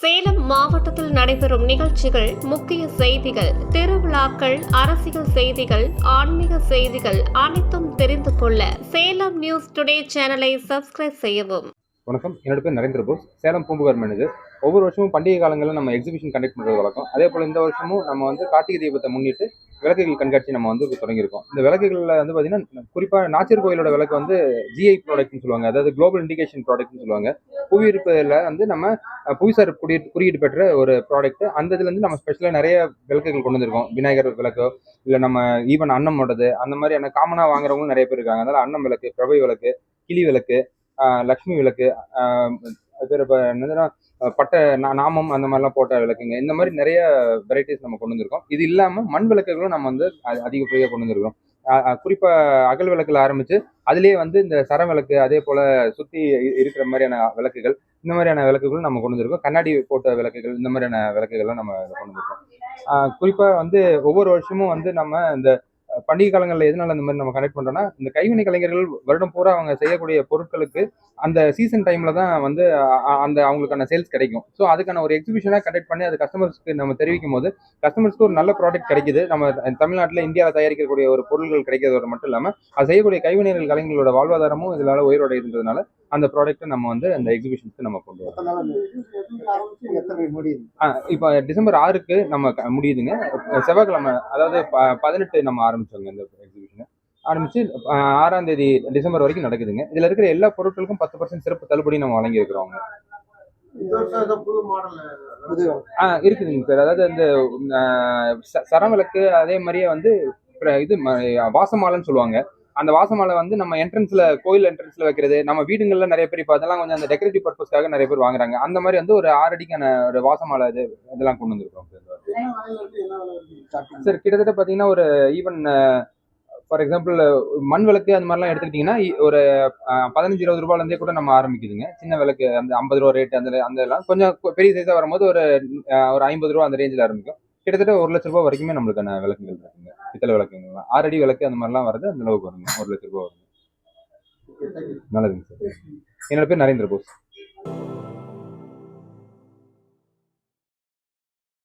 சேலம் மாவட்டத்தில் நடைபெறும் நிகழ்ச்சிகள், முக்கிய செய்திகள், திருவிழாக்கள், அரசியல் செய்திகள், ஆன்மீக செய்திகள் அனைத்தும் தெரிந்து கொள்ள சேலம் நியூஸ் டுடே சேனலை சப்ஸ்கிரைப் செய்யவும். வணக்கம், என்னோட பேர் நரேந்திர போஸ், சேலம் பூம்புகார் மேனேஜர். ஒவ்வொரு வருஷமும் பண்டிகை காலங்களில் நம்ம எக்ஸிபிஷன் கண்டக்ட் பண்ணுறது வழக்கம். அதே போல் இந்த வருஷமும் நம்ம கார்த்திகை தீபத்தை முன்னிட்டு விளக்குகள் கண்காட்சி நம்ம தொடங்கியிருக்கோம். இந்த விளக்குகளில் பார்த்தீங்கன்னா குறிப்பாக நாச்சர் கோயிலோட விளக்கு ஜிஐ ப்ராடக்ட்னு சொல்லுவாங்க, அதாவது குளோபல் இண்டிகேஷன் ப்ராடக்ட்னு சொல்லுவாங்க. புவியிருப்பில் நம்ம புவிசார் குறியீடு பெற்ற ஒரு ப்ராடக்ட். அந்த இதுலேருந்து நம்ம ஸ்பெஷலாக நிறைய விளக்குகள் கொண்டு வந்திருக்கோம். விநாயகர் விளக்கோ இல்லை நம்ம ஈவன் அன்னமோடது அந்த மாதிரியான காமனாக வாங்குறவங்களும் நிறைய பேர் இருக்காங்க. அதனால் அன்னம் விளக்கு, பிரபை விளக்கு, கிளி விளக்கு, லக்ஷ்மி விளக்கு, அது பேர் இப்போ என்னதுன்னா பட்டை நாமம் அந்த மாதிரிலாம் போட்ட விளக்குங்க. இந்த மாதிரி நிறைய வெரைட்டிஸ் நம்ம கொண்டு வந்திருக்கோம். இது இல்லாமல் மண் விளக்குகளும் நம்ம அதிகப்படியாக கொண்டு வந்திருக்கோம். குறிப்பாக அகல் விளக்குல ஆரம்பித்து அதுலேயே இந்த சர விளக்கு, அதே போல் சுற்றி இருக்கிற மாதிரியான விளக்குகள், இந்த மாதிரியான விளக்குகளும் நம்ம கொண்டு வந்திருக்கோம். கண்ணாடி போட்ட விளக்குகள், இந்த மாதிரியான விளக்குகள்லாம் நம்ம கொண்டு வந்திருக்கோம். குறிப்பாக ஒவ்வொரு வருஷமும் நம்ம இந்த பண்டிகை காலங்களில் எதனால இந்த மாதிரி நம்ம கனெக்ட் பண்றோம்னா, இந்த கைவினை கலைஞர்கள் வருடம் பூரா அவங்க செய்யக்கூடிய பொருட்களுக்கு அந்த சீசன் டைம்ல தான் அந்த அவங்களுக்கான சேல்ஸ் கிடைக்கும். ஸோ அதுக்கான ஒரு எக்ஸிபிஷனாக கண்டக்ட் பண்ணி அது கஸ்டமர்ஸ்க்கு நம்ம தெரிவிக்கும் போது கஸ்டமர்ஸ்க்கு ஒரு நல்ல ப்ராடக்ட் கிடைக்குது. நம்ம தமிழ்நாட்டில், இந்தியாவில் தயாரிக்கக்கூடிய ஒரு பொருட்கள் கிடைக்கிறதோட மட்டும் இல்லாமல் அது செய்யக்கூடிய கைவினைகள் கலைஞர்களோட வாழ்வாதாரமும் இதனால உயர்வடைகிறதுனால அந்த ப்ராடக்ட்டை நம்ம அந்த எக்ஸிபிஷனுக்கு நம்ம கொண்டு வரோம். இப்போ டிசம்பர் 6க்கு நம்ம முடியுதுங்க. செவ்வாய்க்கிழமை, அதாவது 18 நம்ம ஆரம்பிச்சோங்க இந்த எக்ஸிபிஷனை. ஆரம்பிச்சு 6ஆம் தேதி டிசம்பர் வரைக்கும் நடக்குதுங்க. இதுல இருக்கிற எல்லா பொருட்களுக்கும் 10% சிறப்பு தள்ளுபடி நம்ம வழங்கி இருக்கிறோங்க. இருக்குதுங்க சார். அதாவது இந்த சரவிளக்கு, அதே மாதிரியே இது வாசமாலைன்னு சொல்லுவாங்க. அந்த வாசமாலை நம்ம என்ட்ரன்ஸ்ல, கோயில் என்ட்ரன்ஸ்ல வைக்கிறது, நம்ம வீடுகள்ல நிறைய பேர் இப்போ அதெல்லாம் கொஞ்சம் அந்த டெக்கரேட்டிவ் பர்பஸ்க்காக நிறைய பேர் வாங்குறாங்க. அந்த மாதிரி ஒரு 6 அடிக்கான ஒரு வாசமாலை இதெல்லாம் கொண்டு வந்திருக்கோம் சார். கிட்டத்தட்ட பாத்தீங்கன்னா ஒரு ஈவன் ஃபார் எக்ஸாம்பிள் மண் விளக்கு அந்த மாதிரிலாம் எடுத்துக்கிட்டீங்கன்னா ஒரு 15-20 ரூபாயில இருந்தே கூட நம்ம ஆரம்பிக்குதுங்க. சின்ன விளக்கு அந்த 50 ரூபா ரேட், அந்த எல்லாம் கொஞ்சம் பெரிய சைஸா வரும்போது ஒரு 50 ரூபா அந்த ரேஞ்சில் ஆரம்பிக்கும். கிட்டத்தட்ட 1 லட்ச ரூபாய் வரைக்குமே நம்மளுக்கான விளக்குகள் இருக்குங்க. பித்தளை விளக்குங்கள்லாம் 6 அடி விளக்கு அந்த மாதிரிலாம் வருது. அந்த அளவுக்கு வருங்க, 1 லட்ச ரூபாய் வருங்க. நல்லதுங்க சார். என்னோட பேர் நரேந்திர போஸ்.